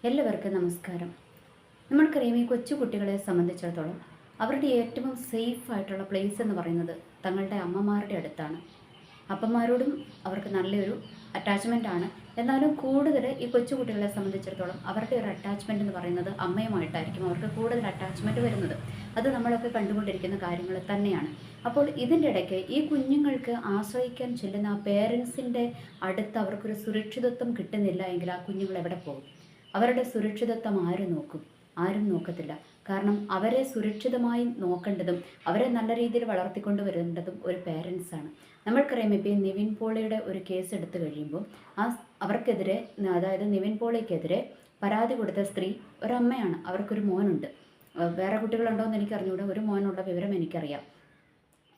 എല്ലാവർക്കും നമസ്കാരം. നമ്മൾക്കറിയാം, ഈ കൊച്ചു കുട്ടികളെ സംബന്ധിച്ചിടത്തോളം അവരുടെ ഏറ്റവും സേഫ് ആയിട്ടുള്ള പ്ലേസ് എന്ന് പറയുന്നത് തങ്ങളുടെ അമ്മമാരുടെ അടുത്താണ്. അപ്പന്മാരോടും അവർക്ക് നല്ലൊരു അറ്റാച്ച്മെൻ്റ് ആണ്. എന്നാലും കൂടുതൽ ഈ കൊച്ചു കുട്ടികളെ സംബന്ധിച്ചിടത്തോളം അവരുടെ ഒരു അറ്റാച്ച്മെൻ്റ് എന്ന് പറയുന്നത് അമ്മയുമായിട്ടായിരിക്കും അവർക്ക് കൂടുതൽ അറ്റാച്ച്മെൻറ്റ് വരുന്നത്. അത് നമ്മളൊക്കെ കണ്ടുകൊണ്ടിരിക്കുന്ന കാര്യങ്ങൾ തന്നെയാണ്. അപ്പോൾ ഇതിൻ്റെ ഇടയ്ക്ക് ഈ കുഞ്ഞുങ്ങൾക്ക് ആശ്രയിക്കാൻ ചെല്ലുന്ന ആ പേരൻസിൻ്റെ അടുത്ത് അവർക്കൊരു സുരക്ഷിതത്വം കിട്ടുന്നില്ല എങ്കിൽ ആ കുഞ്ഞുങ്ങൾ എവിടെ പോകും? അവരുടെ സുരക്ഷിതത്വം ആര് നോക്കും? ആരും നോക്കത്തില്ല. കാരണം അവരെ സുരക്ഷിതമായി നോക്കേണ്ടതും അവരെ നല്ല രീതിയിൽ വളർത്തിക്കൊണ്ട് വരേണ്ടതും ഒരു പേരൻസാണ്. നമ്മൾക്കറിയാം, ഇപ്പോൾ ഈ നിവിൻ പോളിയുടെ ഒരു കേസ് എടുത്തു കഴിയുമ്പോൾ അവർക്കെതിരെ, അതായത് നിവിൻ പോളിക്കെതിരെ പരാതി കൊടുത്ത സ്ത്രീ ഒരമ്മയാണ്. അവർക്കൊരു മോനുണ്ട്. വേറെ കുട്ടികളുണ്ടോ എന്ന് എനിക്കറിഞ്ഞുകൂടാ. ഒരു മോനുള്ള വിവരം എനിക്കറിയാം.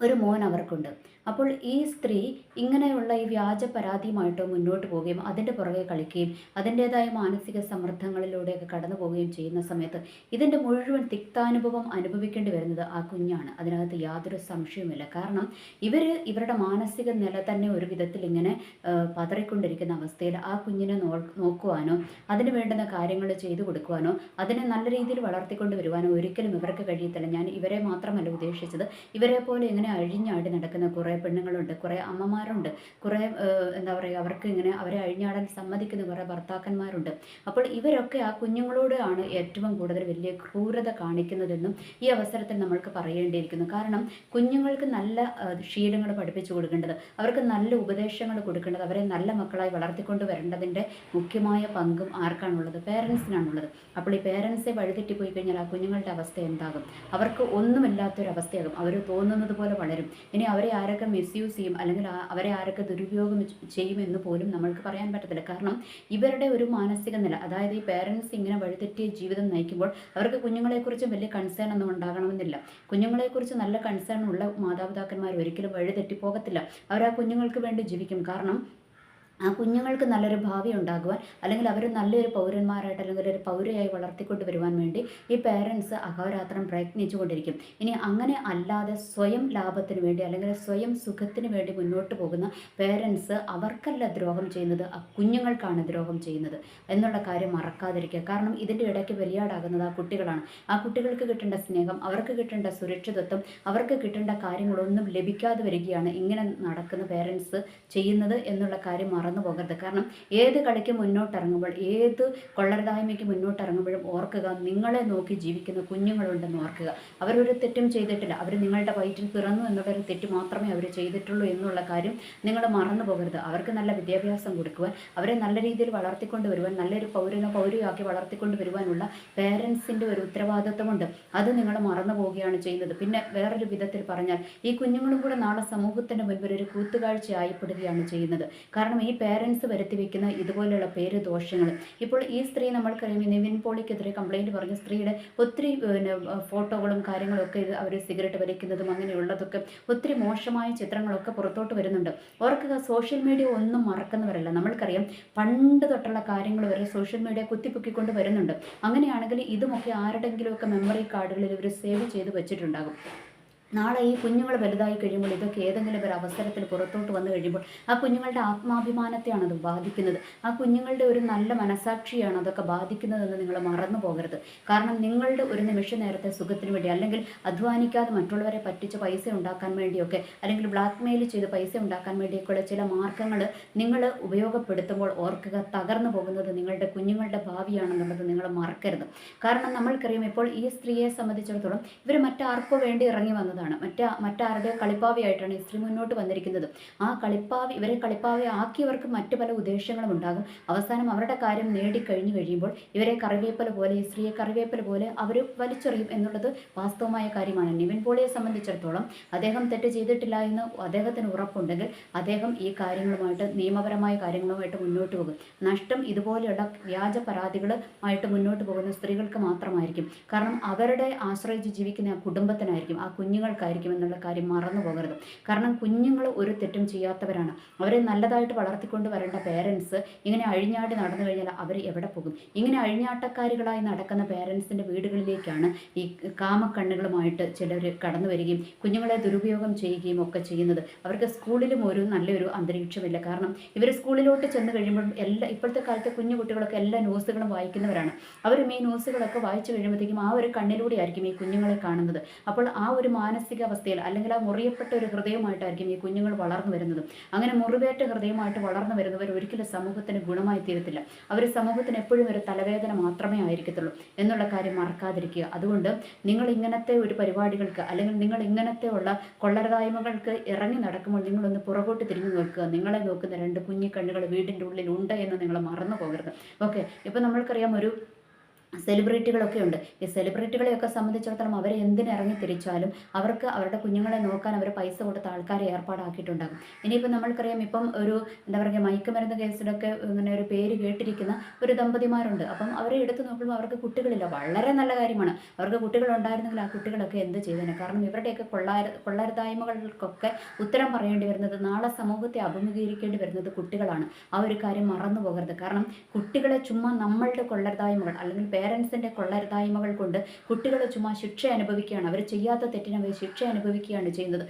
ഒരു മോൻ അവർക്കുണ്ട്. അപ്പോൾ ഈ സ്ത്രീ ഇങ്ങനെയുള്ള ഈ വ്യാജ പരാതിയുമായിട്ട് മുന്നോട്ട് പോവുകയും അതിൻ്റെ പുറകെ കളിക്കുകയും അതിൻ്റേതായ മാനസിക സമ്മർദ്ദങ്ങളിലൂടെയൊക്കെ കടന്നു പോവുകയും ചെയ്യുന്ന സമയത്ത് ഇതിൻ്റെ മുഴുവൻ തിക്താനുഭവം അനുഭവിക്കേണ്ടി വരുന്നത് ആ കുഞ്ഞാണ്. അതിനകത്ത് യാതൊരു സംശയവുമില്ല. കാരണം ഇവരുടെ മാനസിക നില തന്നെ ഒരു വിധത്തിൽ ഇങ്ങനെ പതറിക്കൊണ്ടിരിക്കുന്ന അവസ്ഥയിൽ ആ കുഞ്ഞിനെ നോക്കുവാനോ അതിന് വേണ്ടുന്ന കാര്യങ്ങൾ ചെയ്തു കൊടുക്കുവാനോ അതിനെ നല്ല രീതിയിൽ വളർത്തിക്കൊണ്ട് വരുവാനോ ഒരിക്കലും ഇവർക്ക് കഴിയത്തില്ല. ഞാൻ ഇവരെ മാത്രമല്ല ഉദ്ദേശിച്ചത്. ഇവരെ പോലെ ഇങ്ങനെ അഴിഞ്ഞാടി നടക്കുന്ന കുറേ പെണ്ണുങ്ങളുണ്ട്, കുറേ അമ്മമാരുണ്ട്, കുറേ എന്താ പറയുക, അവർക്ക് ഇങ്ങനെ അവരെ അഴിഞ്ഞാടാൻ സമ്മതിക്കുന്ന കുറേ ഭർത്താക്കന്മാരുണ്ട്. അപ്പോൾ ഇവരൊക്കെ ആ കുഞ്ഞുങ്ങളോടാണ് ഏറ്റവും കൂടുതൽ വലിയ ക്രൂരത കാണിക്കുന്നതെന്നും ഈ അവസരത്തിൽ നമ്മൾക്ക് പറയേണ്ടിയിരിക്കുന്നു. കാരണം കുഞ്ഞുങ്ങൾക്ക് നല്ല ശീലങ്ങൾ പഠിപ്പിച്ചു കൊടുക്കേണ്ടത്, അവർക്ക് നല്ല ഉപദേശങ്ങൾ കൊടുക്കേണ്ടത്, അവരെ നല്ല മക്കളായി വളർത്തിക്കൊണ്ട് വരേണ്ടതിൻ്റെ മുഖ്യമായ പങ്കും ആർക്കാണുള്ളത്? പേരൻസിനാണുള്ളത്. അപ്പോൾ ഈ പേരൻസെ വഴിതെറ്റിപ്പോയി കഴിഞ്ഞാൽ ആ കുഞ്ഞുങ്ങളുടെ അവസ്ഥ എന്താകും? അവർക്ക് ഒന്നുമില്ലാത്തൊരവസ്ഥയാകും. അവർ തോന്നുന്നത് പോലെ വളരും. ഇനി അവരെ ആരൊക്കെ മിസ്യൂസ് ചെയ്യും, അല്ലെങ്കിൽ അവരെ ആരൊക്കെ ദുരുപയോഗം ചെയ്യുമെന്ന് പോലും നമ്മൾക്ക് പറയാൻ പറ്റത്തില്ല. കാരണം ഇവരുടെ ഒരു മാനസിക നില, അതായത് ഈ പേരൻസ് ഇങ്ങനെ വഴിതെറ്റിയ ജീവിതം നയിക്കുമ്പോൾ അവർക്ക് കുഞ്ഞുങ്ങളെക്കുറിച്ച് വലിയ കൺസേൺ ഒന്നും ഉണ്ടാകണമെന്നില്ല. കുഞ്ഞുങ്ങളെക്കുറിച്ച് നല്ല കൺസേൺ ഉള്ള മാതാപിതാക്കന്മാർ ഒരിക്കലും വഴിതെറ്റിപ്പോകത്തില്ല. അവർ ആ കുഞ്ഞുങ്ങൾക്ക് വേണ്ടി ജീവിക്കും. കാരണം ആ കുഞ്ഞുങ്ങൾക്ക് നല്ലൊരു ഭാവി ഉണ്ടാകുവാൻ, അല്ലെങ്കിൽ അവർ നല്ലൊരു പൗരന്മാരായിട്ട് അല്ലെങ്കിൽ ഒരു പൗരയായി വളർത്തിക്കൊണ്ട് വരുവാൻ വേണ്ടി ഈ പേരൻസ് അഹോരാത്രം പ്രയത്നിച്ചു കൊണ്ടിരിക്കും. ഇനി അങ്ങനെ അല്ലാതെ സ്വയം ലാഭത്തിന് വേണ്ടി അല്ലെങ്കിൽ സ്വയം സുഖത്തിന് വേണ്ടി മുന്നോട്ട് പോകുന്ന പേരൻസ് അവർക്കല്ല ദ്രോഹം ചെയ്യുന്നത്, ആ കുഞ്ഞുങ്ങൾക്കാണ് ദ്രോഹം ചെയ്യുന്നത് എന്നുള്ള കാര്യം മറക്കാതിരിക്കുക. കാരണം ഇതിൻ്റെ ഇടയ്ക്ക് ബലിയാടാകുന്നത് ആ കുട്ടികളാണ്. ആ കുട്ടികൾക്ക് കിട്ടേണ്ട സ്നേഹം, അവർക്ക് കിട്ടേണ്ട സുരക്ഷിതത്വം, അവർക്ക് കിട്ടേണ്ട കാര്യങ്ങളൊന്നും ലഭിക്കാതെ വരികയാണ് ഇങ്ങനെ നടക്കുന്ന പേരൻസ് ചെയ്യുന്നത് എന്നുള്ള കാര്യം മറന്നു പോകരുത്. കാരണം ഏത് കളിക്ക് മുന്നോട്ടിറങ്ങുമ്പോൾ, ഏത് കൊള്ളരുതായ്മയ്ക്ക് മുന്നോട്ടിറങ്ങുമ്പോഴും ഓർക്കുക, നിങ്ങളെ നോക്കി ജീവിക്കുന്ന കുഞ്ഞുങ്ങളുണ്ടെന്ന് ഓർക്കുക. അവരൊരു തെറ്റും ചെയ്തിട്ടില്ല. അവർ നിങ്ങളുടെ വയറ്റിൽ പിറന്നു എന്നുള്ളൊരു തെറ്റ് മാത്രമേ അവർ ചെയ്തിട്ടുള്ളൂ എന്നുള്ള കാര്യം നിങ്ങൾ മറന്നു പോകരുത്. അവർക്ക് നല്ല വിദ്യാഭ്യാസം കൊടുക്കുവാൻ, അവരെ നല്ല രീതിയിൽ വളർത്തിക്കൊണ്ട് വരുവാൻ, നല്ലൊരു പൗരയാക്കി വളർത്തിക്കൊണ്ട് വരുവാനുള്ള പേരൻസിൻ്റെ ഒരു ഉത്തരവാദിത്വമുണ്ട്. അത് നിങ്ങൾ മറന്നു പോവുകയാണ് ചെയ്യുന്നത്. പിന്നെ വേറൊരു വിധത്തിൽ പറഞ്ഞാൽ ഈ കുഞ്ഞുങ്ങളും കൂടെ നാളെ സമൂഹത്തിൻ്റെ മുൻപിൽ ഒരു കൂത്തുകാഴ്ചയായിപ്പെടുകയാണ് ചെയ്യുന്നത്. കാരണം ഈ പേരൻസ് വരുത്തി വയ്ക്കുന്ന ഇതുപോലെയുള്ള പേര് ദോഷങ്ങൾ. ഇപ്പോൾ ഈ സ്ത്രീ നമ്മൾക്കറിയാം, നിവിൻ പോളിക്കെതിരെ കംപ്ലൈൻറ്റ് പറഞ്ഞ സ്ത്രീയുടെ ഒത്തിരി ഫോട്ടോകളും കാര്യങ്ങളൊക്കെ അവർ സിഗരറ്റ് വലിക്കുന്നതും അങ്ങനെയുള്ളതൊക്കെ ഒത്തിരി മോശമായ ചിത്രങ്ങളൊക്കെ പുറത്തോട്ട് വരുന്നുണ്ട്. ഓർക്കുക, സോഷ്യൽ മീഡിയ ഒന്നും മറക്കുന്നവരല്ല. നമ്മൾക്കറിയാം, പണ്ട് തൊട്ടുള്ള കാര്യങ്ങൾ വരെ സോഷ്യൽ മീഡിയ കുത്തിപ്പൊക്കിക്കൊണ്ട് വരുന്നുണ്ട്. അങ്ങനെയാണെങ്കിൽ ഇതുമൊക്കെ ആരുടെങ്കിലുമൊക്കെ മെമ്മറി കാർഡുകളിൽ ഇവർ സേവ് ചെയ്ത് വെച്ചിട്ടുണ്ടാകും. നാളെ ഈ കുഞ്ഞുങ്ങൾ വലുതായി കഴിയുമ്പോൾ ഇതൊക്കെ ഏതെങ്കിലും ഒരു അവസരത്തിൽ പുറത്തോട്ട് വന്നു കഴിയുമ്പോൾ ആ കുഞ്ഞുങ്ങളുടെ ആത്മാഭിമാനത്തെയാണ് അത് ബാധിക്കുന്നത്. ആ കുഞ്ഞുങ്ങളുടെ ഒരു നല്ല മനസാക്ഷിയാണ് അതൊക്കെ ബാധിക്കുന്നതെന്ന് നിങ്ങൾ മറന്നു പോകരുത്. കാരണം നിങ്ങളുടെ ഒരു നിമിഷ നേരത്തെ സുഖത്തിന് വേണ്ടി, അല്ലെങ്കിൽ അധ്വാനിക്കാതെ മറ്റുള്ളവരെ പറ്റിച്ച് പൈസ ഉണ്ടാക്കാൻ വേണ്ടിയൊക്കെ, അല്ലെങ്കിൽ ബ്ലാക്ക് മെയിൽ ചെയ്ത് പൈസ ഉണ്ടാക്കാൻ വേണ്ടിയൊക്കെയുള്ള ചില മാർഗ്ഗങ്ങൾ നിങ്ങൾ ഉപയോഗപ്പെടുത്തുമ്പോൾ ഓർക്കുക, തകർന്നു പോകുന്നത് നിങ്ങളുടെ കുഞ്ഞുങ്ങളുടെ ഭാവിയാണെന്നുള്ളത് നിങ്ങൾ മറക്കരുത്. കാരണം നമ്മൾക്കറിയാം, ഇപ്പോൾ ഈ സ്ത്രീയെ സംബന്ധിച്ചിടത്തോളം ഇവർ മറ്റാർക്കോ വേണ്ടി ഇറങ്ങി വന്നതാണ്. മറ്റാരുടെ കളിപ്പാവിയായിട്ടാണ് ഈ സ്ത്രീ മുന്നോട്ട് വന്നിരിക്കുന്നത്. ആ ഇവരെ കളിപ്പാവി ആക്കിയവർക്ക് മറ്റു പല ഉദ്ദേശങ്ങളും ഉണ്ടാകും. അവസാനം അവരുടെ കാര്യം നേടിക്കഴിഞ്ഞു കഴിയുമ്പോൾ ഇവരെ കറിവേപ്പില പോലെ, ഈ സ്ത്രീയെ കറിവേപ്പില പോലെ അവർ വലിച്ചെറിയും എന്നുള്ളത് വാസ്തവമായ കാര്യമാണ്. നിവിൻ പോളിയെ സംബന്ധിച്ചിടത്തോളം അദ്ദേഹം തെറ്റ് ചെയ്തിട്ടില്ല എന്ന് അദ്ദേഹത്തിന് ഉറപ്പുണ്ടെങ്കിൽ അദ്ദേഹം ഈ കാര്യങ്ങളുമായിട്ട്, നിയമപരമായ കാര്യങ്ങളുമായിട്ട് മുന്നോട്ട് പോകും. നഷ്ടം ഇതുപോലെയുള്ള വ്യാജ പരാതികളുമായിട്ട് മുന്നോട്ട് പോകുന്ന സ്ത്രീകൾക്ക് മാത്രമായിരിക്കും. കാരണം അവരുടെ ആശ്രയിച്ച് ജീവിക്കുന്ന ആ കുടുംബത്തിനായിരിക്കും, ആ കുഞ്ഞുങ്ങൾ കുഞ്ഞുങ്ങൾക്കായിരിക്കും എന്നുള്ള കാര്യം മറന്നു പോകരുത്. കാരണം കുഞ്ഞുങ്ങൾ ഒരു തെറ്റും ചെയ്യാത്തവരാണ്. അവരെ നല്ലതായിട്ട് വളർത്തിക്കൊണ്ട് വരേണ്ട പേരൻസ് ഇങ്ങനെ അഴിഞ്ഞാടി നടന്നു കഴിഞ്ഞാൽ അവർ എവിടെ പോകും? ഇങ്ങനെ അഴിഞ്ഞാട്ടക്കാരികളായി നടക്കുന്ന പേരൻസിൻ്റെ വീടുകളിലേക്കാണ് ഈ കാമക്കണ്ണുകളുമായിട്ട് ചിലർ കടന്നു വരികയും കുഞ്ഞുങ്ങളെ ദുരുപയോഗം ചെയ്യുകയും ഒക്കെ ചെയ്യുന്നത്. അവർക്ക് സ്കൂളിലും ഒരു നല്ലൊരു അന്തരീക്ഷമില്ല. കാരണം ഇവർ സ്കൂളിലോട്ട് ചെന്ന് കഴിയുമ്പോൾ ഇപ്പോഴത്തെ കാലത്തെ കുഞ്ഞു കുട്ടികളൊക്കെ എല്ലാ ന്യൂസുകളും വായിക്കുന്നവരാണ്. അവരും ഈ ന്യൂസുകളൊക്കെ വായിച്ചു കഴിയുമ്പോഴത്തേക്കും ആ ഒരു കണ്ണിലൂടെ ആയിരിക്കും ഈ കുഞ്ഞുങ്ങളെ കാണുന്നത്. അപ്പോൾ ആ ഒരു മാനസികാവസ്ഥയിൽ അല്ലെങ്കിൽ ആ മുറിയപ്പെട്ട ഒരു ഹൃദയമായിട്ടായിരിക്കും ഈ കുഞ്ഞുങ്ങൾ വളർന്നു വരുന്നത്. അങ്ങനെ മുറിവേറ്റ ഹൃദയമായിട്ട് വളർന്നു വരുന്നവർ ഒരിക്കലും സമൂഹത്തിന് ഗുണമായി തീരത്തില്ല. അവർ സമൂഹത്തിന് എപ്പോഴും ഒരു തലവേദന മാത്രമേ ആയിരിക്കത്തുള്ളൂ എന്നുള്ള കാര്യം മറക്കാതിരിക്കുക. അതുകൊണ്ട് നിങ്ങൾ ഇങ്ങനത്തെ ഒരു പരിപാടികൾക്ക് അല്ലെങ്കിൽ നിങ്ങൾ ഇങ്ങനത്തെ ഉള്ള കൊള്ളരുതായ്മകൾക്ക് ഇറങ്ങി നടക്കുമ്പോൾ നിങ്ങളൊന്ന് പുറകോട്ട് തിരിഞ്ഞു നോക്കുക. നിങ്ങളെ നോക്കുന്ന രണ്ട് കുഞ്ഞി കണ്ണുകൾ വീടിൻ്റെ ഉള്ളിൽ ഉണ്ട് എന്ന് നിങ്ങൾ മറന്നു പോകരുത്. ഓക്കെ, ഇപ്പോൾ നമ്മൾക്കറിയാം ഒരു സെലിബ്രിറ്റികളൊക്കെ ഉണ്ട്. ഈ സെലിബ്രിറ്റികളെയൊക്കെ സംബന്ധിച്ചിടത്തോളം അവരെ എന്തിനിറങ്ങി തിരിച്ചാലും അവർക്ക് അവരുടെ കുഞ്ഞുങ്ങളെ നോക്കാൻ അവർ പൈസ കൊടുത്ത ആൾക്കാരെ ഏർപ്പാടാക്കിയിട്ടുണ്ടാകും. ഇനിയിപ്പോൾ നമ്മൾക്കറിയാം ഇപ്പം ഒരു എന്താ പറയുക മയക്കുമരുന്ന് കേസിലൊക്കെ ഇങ്ങനെ ഒരു പേര് കേട്ടിരിക്കുന്ന ഒരു ദമ്പതിമാരുണ്ട്. അപ്പം അവരെ എടുത്തു നോക്കുമ്പോൾ അവർക്ക് കുട്ടികളില്ല. വളരെ നല്ല കാര്യമാണ്. അവർക്ക് കുട്ടികളുണ്ടായിരുന്നെങ്കിൽ ആ കുട്ടികളൊക്കെ എന്ത് ചെയ്തേനെ? കാരണം ഇവരുടെയൊക്കെ കൊള്ളരുതായ്മകൾക്കൊക്കെ ഉത്തരം പറയേണ്ടി വരുന്നത്, നാളെ സമൂഹത്തെ അഭിമുഖീകരിക്കേണ്ടി വരുന്നത് കുട്ടികളാണ്. ആ ഒരു കാര്യം മറന്നു പോകരുത്. കാരണം കുട്ടികളെ ചുമ്മാ നമ്മളുടെ കൊള്ളരുതായ്മകൾ അല്ലെങ്കിൽ പേരൻസിൻ്റെ കൊള്ളരുതായ്മകൾ കൊണ്ട് കുട്ടികൾ ചുമ്മാ ശിക്ഷ അനുഭവിക്കുകയാണ്. അവർ ചെയ്യാത്ത തെറ്റിന് അവർ ശിക്ഷ അനുഭവിക്കുകയാണ് ചെയ്യുന്നത്.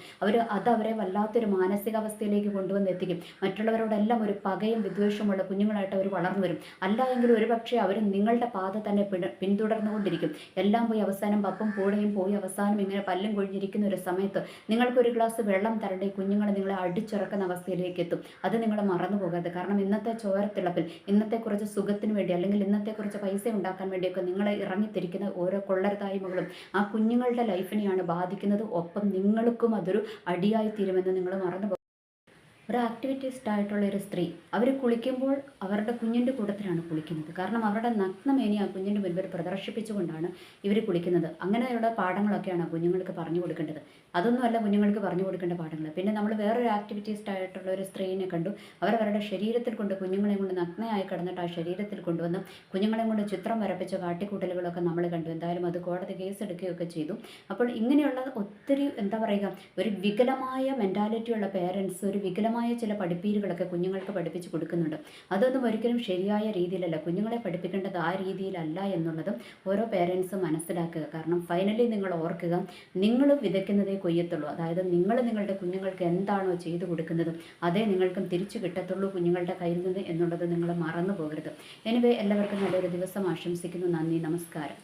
അവരെ വല്ലാത്തൊരു മാനസികാവസ്ഥയിലേക്ക് കൊണ്ടുവന്നെത്തിക്കും. മറ്റുള്ളവരോടെല്ലാം ഒരു പകയും വിദ്വേഷമുള്ള കുഞ്ഞുങ്ങളായിട്ട് അവർ വളർന്നു വരും. അല്ല എങ്കിൽ ഒരുപക്ഷെ അവർ നിങ്ങളുടെ പാത തന്നെ പിന്തുടർന്നുകൊണ്ടിരിക്കും. എല്ലാം പോയി അവസാനം പപ്പും പൂടയും പോയി അവസാനം ഇങ്ങനെ പല്ലും കൊഴിഞ്ഞിരിക്കുന്ന ഒരു സമയത്ത് നിങ്ങൾക്കൊരു ഗ്ലാസ് വെള്ളം തരേണ്ട കുഞ്ഞുങ്ങളെ നിങ്ങളെ അടിച്ചിറക്കുന്ന അവസ്ഥയിലേക്ക് എത്തും. അത് നിങ്ങൾ മറന്നു പോകരുത്. കാരണം ഇന്നത്തെ ചോരത്തിളപ്പിൽ, ഇന്നത്തെ കുറച്ച് സുഖത്തിന് വേണ്ടി അല്ലെങ്കിൽ ഇന്നത്തെ കുറച്ച് പൈസ ഉണ്ടാക്കാൻ വേണ്ടിയൊക്കെ നിങ്ങളെ ഇറങ്ങിത്തിരിക്കുന്ന ഓരോ കൊള്ളരുതായ്മകളും ആ കുഞ്ഞുങ്ങളുടെ ലൈഫിനെയാണ് ബാധിക്കുന്നത്. ഒപ്പം നിങ്ങൾക്കും അതൊരു അടിയായി തീരുമെന്ന് നിങ്ങൾ മറന്നു. ഒരു ആക്ടിവിറ്റിസ്റ്റ് ആയിട്ടുള്ള ഒരു സ്ത്രീ അവർ കുളിക്കുമ്പോൾ അവരുടെ കുഞ്ഞിൻ്റെ കൂട്ടത്തിലാണ് കുളിക്കുന്നത്. കാരണം അവരുടെ നഗ്നമേനി ആ കുഞ്ഞിൻ്റെ മുൻപിൽ പ്രദർശിപ്പിച്ചുകൊണ്ടാണ് ഇവർ കുളിക്കുന്നത്. അങ്ങനെയുള്ള പാഠങ്ങളൊക്കെയാണ് കുഞ്ഞുങ്ങൾക്ക് പറഞ്ഞു കൊടുക്കേണ്ടത്. അതൊന്നുമല്ല കുഞ്ഞുങ്ങൾക്ക് പറഞ്ഞു കൊടുക്കേണ്ട പാഠങ്ങൾ. പിന്നെ നമ്മൾ വേറൊരു ആക്ടിവിറ്റിസ്റ്റ് ആയിട്ടുള്ള ഒരു സ്ത്രീനെ കണ്ടു. അവരവരുടെ ശരീരത്തിൽ കൊണ്ട് കുഞ്ഞുങ്ങളെ കൊണ്ട് നഗ്നയായി കിടന്നിട്ട് ആ ശരീരത്തിൽ കൊണ്ടുവന്ന് കുഞ്ഞുങ്ങളെ കൊണ്ട് ചിത്രം വരപ്പിച്ച കാട്ടിക്കൂട്ടലുകളൊക്കെ നമ്മൾ കണ്ടു. എന്തായാലും അത് കോടതി കേസെടുക്കുകയൊക്കെ ചെയ്തു. അപ്പോൾ ഇങ്ങനെയുള്ള ഒത്തിരി എന്താ പറയുക ഒരു വികലമായ മെൻറ്റാലിറ്റിയുള്ള പേരൻസ് ഒരു വികലമായ ചില പഠിപ്പീരുകളൊക്കെ കുഞ്ഞുങ്ങൾക്ക് പഠിപ്പിച്ച് കൊടുക്കുന്നുണ്ട്. അതൊന്നും ഒരിക്കലും ശരിയായ രീതിയിലല്ല. കുഞ്ഞുങ്ങളെ പഠിപ്പിക്കേണ്ടത് ആ രീതിയിലല്ല എന്നുള്ളതും ഓരോ പേരൻസും മനസ്സിലാക്കുക. കാരണം ഫൈനലി നിങ്ങൾ ഓർക്കുക, നിങ്ങൾ വിതയ്ക്കുന്നതേ കൊയ്യത്തുള്ളൂ. അതായത് നിങ്ങൾ നിങ്ങളുടെ കുഞ്ഞുങ്ങൾക്ക് എന്താണോ ചെയ്തു കൊടുക്കുന്നതും അതേ നിങ്ങൾക്കും തിരിച്ചു കിട്ടത്തുള്ളൂ കുഞ്ഞുങ്ങളുടെ കയ്യിൽ നിന്ന് എന്നുള്ളത് നിങ്ങൾ മറന്നു പോകരുത്. എനിവേ, എല്ലാവർക്കും നല്ലൊരു ദിവസം ആശംസിക്കുന്നു. നന്ദി, നമസ്കാരം.